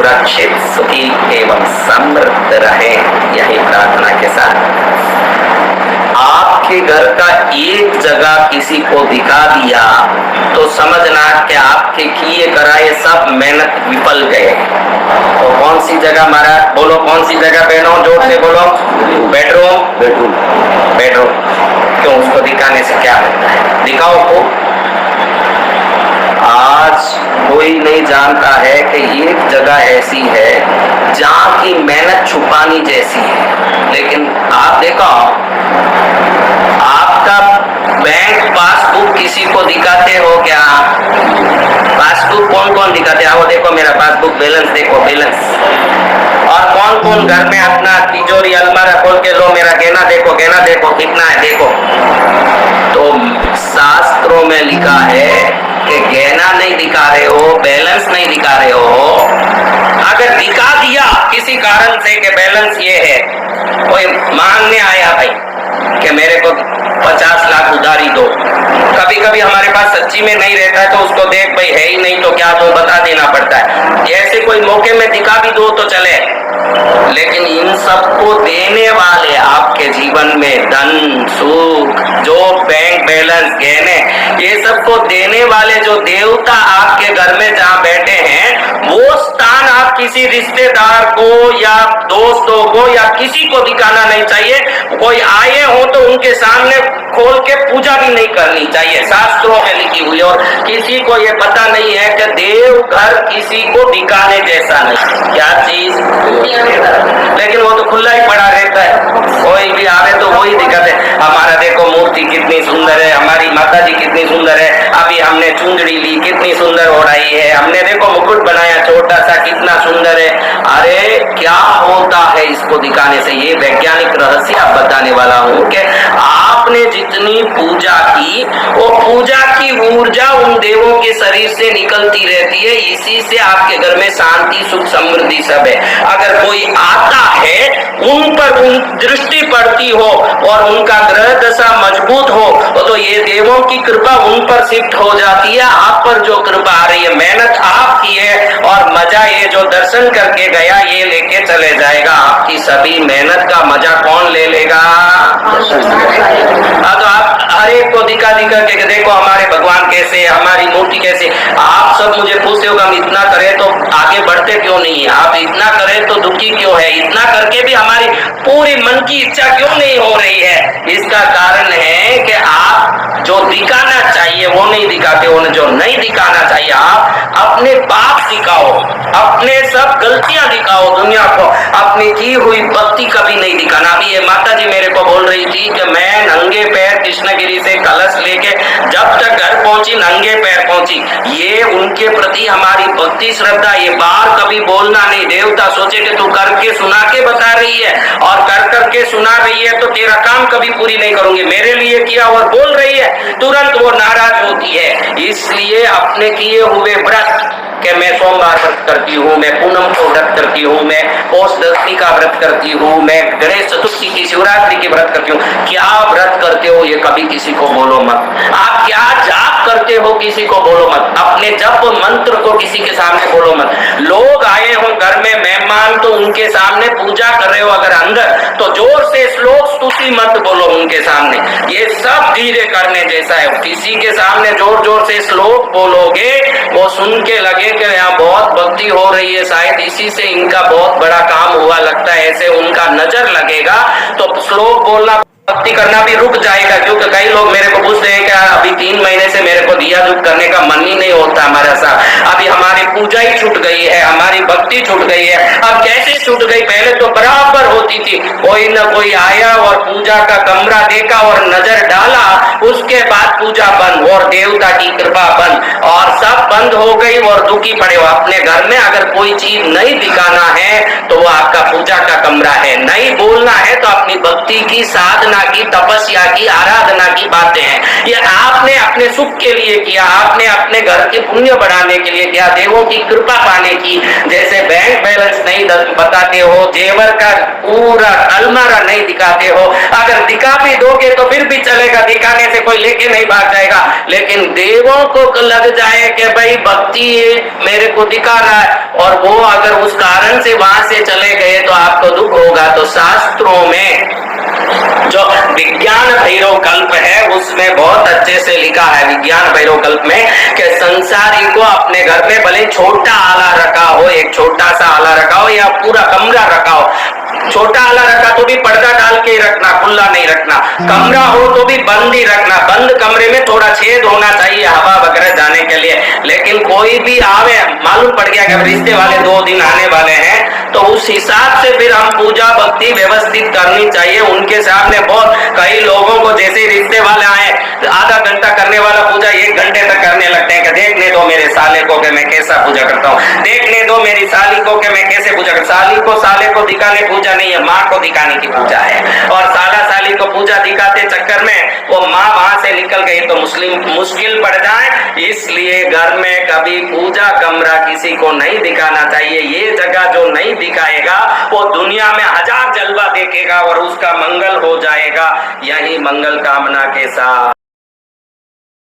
सुरक्षित, सुखी एवं समृद्ध रहे, यही प्रार्थना के साथ आपके घर का एक जगह किसी को दिखा दिया तो समझना कि आपके किए कराए सब मेहनत विफल गए। तो कौन सी जगह महाराज? बोलो कौन सी जगह बहनों, जोर से बोलो। बेडरूम। बेडरूम। बेडरूम क्यों? उसको दिखाने से क्या होता है? दिखाओ को। आज कोई नहीं जानता है कि एक जगह ऐसी है जहाँ की मेहनत छुपानी जैसी है। लेकिन आप देखो, आपका बैंक पासबुक किसी को दिखाते हो क्या? पासबुक कौन कौन दिखाते हैं? वो देखो मेरा पासबुक बैलेंस देखो, बैलेंस। और कौन कौन घर में अपना तिजोरी अलमारा खोल के लो मेरा गहना देखो, गहना देखो कितना है देखो। तो शास्त्रों में लिखा है कि गहना नहीं दिखा रहे हो, बैलेंस नहीं दिखा रहे हो। अगर दिखा दिया किसी कारण से कि बैलेंस ये है, कोई मांगने आया भाई कि मेरे को 50 लाख उधारी दो, कभी कभी हमारे पास सच्ची में नहीं रहता है तो उसको देख भाई है ही नहीं तो क्या दो, बता देना पड़ता है। ऐसे कोई मौके में दिखा भी दो तो चले, लेकिन इन सबको देने वाले आपके जीवन में धन, सुख, जो बैंक बैलेंस, गहने, ये सबको देने वाले जो देवता आपके घर में जहाँ बैठे हैं, वो स्थान आप किसी रिश्तेदार को या दोस्तों को या किसी को दिखाना नहीं चाहिए। कोई आए हो तो उनके सामने खोल के पूजा भी नहीं करनी चाहिए, शास्त्रों में लिखी हुई। और किसी को ये पता नहीं है कि देव घर किसी को दिखाने जैसा नहीं। क्या चीज? लेकिन वो तो खुला ही पड़ा रहता है, कोई भी आवे तो वही दिखाते। हमारा देखो मूर्ति कितनी सुंदर है, हमारी माता जी कितनी सुंदर है, अभी हमने चुंदड़ी ली कितनी सुंदर ओढ़ाई है, हमने देखो मुकुट बनाया छोटा सा कितना सुंदर है। अरे क्या होता है इसको दिखाने से? ये वैज्ञानिक रहस्य आप बताने वाला हूँ कि आपने जितनी पूजा की, वो पूजा की ऊर्जा उन देवों के शरीर से निकलती रहती है, इसी से आपके घर में शांति, सुख, समृद्धि सब है। अगर कोई आता है, उन पर उन दृष्टि पड़ती हो और उनका ग्रह दशा मजबूत हो तो ये देवों की कृपा उन पर शिफ्ट हो जाती है। आप पर जो कृपा आ रही है, मेहनत आपकी है और मजा ये जो दर्शन करके गया ये लेके चले जाएगा। आपकी सभी मेहनत का मजा कौन ले लेगा? तो आप हर एक को दिखा दिखा के देखो हमारे भगवान कैसे, हमारी मूर्ति कैसे। आप सब मुझे पूछते हो हम इतना करें तो आगे बढ़ते क्यों नहीं है? आप इतना करें तो दुखी क्यों है? इतना करके भी हमारी पूरी मन की इच्छा क्यों नहीं हो रही है? इसका कारण है कि आप जो दिखाना चाहिए वो नहीं दिखाते हो, जो नहीं दिखाना चाहिए आप अपने पाप दिखाओ, अपने सब गलतियां दिखाओ दुनिया को, अपनी की हुई भक्ति कभी नहीं दिखाना। अभी ये माता जी मेरे को बोल रही थी कि मैं नंगे पैर कृष्णगिरी से कलश लेके जब तक घर पहुंची नंगे पैर पहुंची। ये उनके प्रति हमारी भक्ति, श्रद्धा। ये बाहर कभी बोलना नहीं। देवता सोचे कि तू करके सुना के बता रही है और कर करके सुना रही है तो तेरा काम कभी पूरी नहीं करूंगी। मेरे लिए किया और बोल रही है, तुरंत वो नाराज होती है। इसलिए अपने किए हुए व्रत कि मैं सोमवार व्रत करती हूँ, मैं पूनम को व्रत करती हूँ, मैं पौष दशमी का व्रत करती हूँ, मैं गणेश चतुर्थी की, शिवरात्रि की व्रत करती हूँ। क्या व्रत करते हो ये कभी किसी को बोलो मत। आप क्या जाप करते हो किसी को बोलो मत। अपने जप मंत्र को किसी के सामने बोलो मत। लोग आए हो घर में मेहमान तो उनके सामने पूजा कर रहे हो अगर अंदर, तो जोर से श्लोक स्तुति मत बोलो उनके सामने। ये सब धीरे करने जैसा है। किसी के सामने जोर जोर से श्लोक बोलोगे वो सुन के लगे कि यहाँ बहुत भक्ति हो रही है, शायद इसी से इनका बहुत बड़ा काम हुआ लगता है, ऐसे उनका नजर लगेगा तो श्लोक बोलना, भक्ति करना भी रुक जाएगा। क्योंकि कई लोग मेरे को पूछते हैं कि अभी 3 महीने से मेरे को दिया धूप करने का मन ही नहीं होता हमारे साथ। अभी हमारी पूजा ही छूट गई है, हमारी भक्ति छूट गई है। अब कैसे छूट गई? पहले तो बराबर होती थी। कोई न कोई आया और पूजा का कमरा देखा और नजर डाला, उसके बाद पूजा बंद और देवता की कृपा बंद और सब बंद हो गई और दुखी पड़े हो। अपने घर में अगर कोई चीज नहीं दिखाना है तो वो आपका पूजा का कमरा है। नहीं बोलना है तो अपनी भक्ति की, साधना की, तपस्या की, आराधना की बातें हैं। ये आपने अपने सुख के लिए किया, आपने अपने घर के पुण्य बढ़ाने के लिए किया, देवों की कृपा पाने की। जैसे बैंक बैलेंस नहीं बताते हो, जेवर का पूरा अलमारा नहीं दिखाते हो। अगर दिखा भी दोगे तो फिर भी चलेगा, दिखाने से कोई लेके नहीं भाग जाएगा। लेकिन देवों को लग जाए कि भाई भक्ति मेरे को दिखा रहा है और वो अगर उस कारण से वहां से चले गए तो आपको दुख होगा। तो शास्त्रों में जो विज्ञान भैरव कल्प है उसमें बहुत अच्छे से लिखा है, विज्ञान भैरव कल्प में, कि संसारी को अपने घर में भले छोटा आला रखा हो, एक छोटा सा आला रखा हो या पूरा कमरा रखा हो, छोटा आला रखा तो भी पर्दा डाल के रखना, खुला नहीं रखना, कमरा हो तो भी बंद ही रखना, बंद कमरे में थोड़ा छेद होना चाहिए हवा वगैरह जाने के लिए। लेकिन कोई भी आवे, मालूम पड़ गया कि रिश्ते वाले 2 दिन आने वाले हैं, तो उस हिसाब से फिर हम पूजा भक्ति व्यवस्थित करनी चाहिए उनके सामने। बहुत कई लोगों को जैसे रिश्ते वाले आए, आधा घंटा करने वाला पूजा 1 घंटे तक करने लगते हैं कि देखने दो मेरे साले को कि मैं कैसा पूजा करता हूँ, देखने दो मेरी साली को कि मैं कैसे पूजा करता हूँ। साली को साले को दिखाने पूजा नहीं है, माँ को दिखाने की पूजा है। और साला साली को पूजा दिखाते चक्कर में वो माँ वहां से निकल गई तो मुश्किल पड़ जाए। इसलिए घर में कभी पूजा कमरा किसी को नहीं दिखाना चाहिए। ये जगह जो नहीं दिखाएगा वो दुनिया में 1000 जलवा देखेगा और उसका मंगल हो जाएगा। यही मंगल कामना के साथ।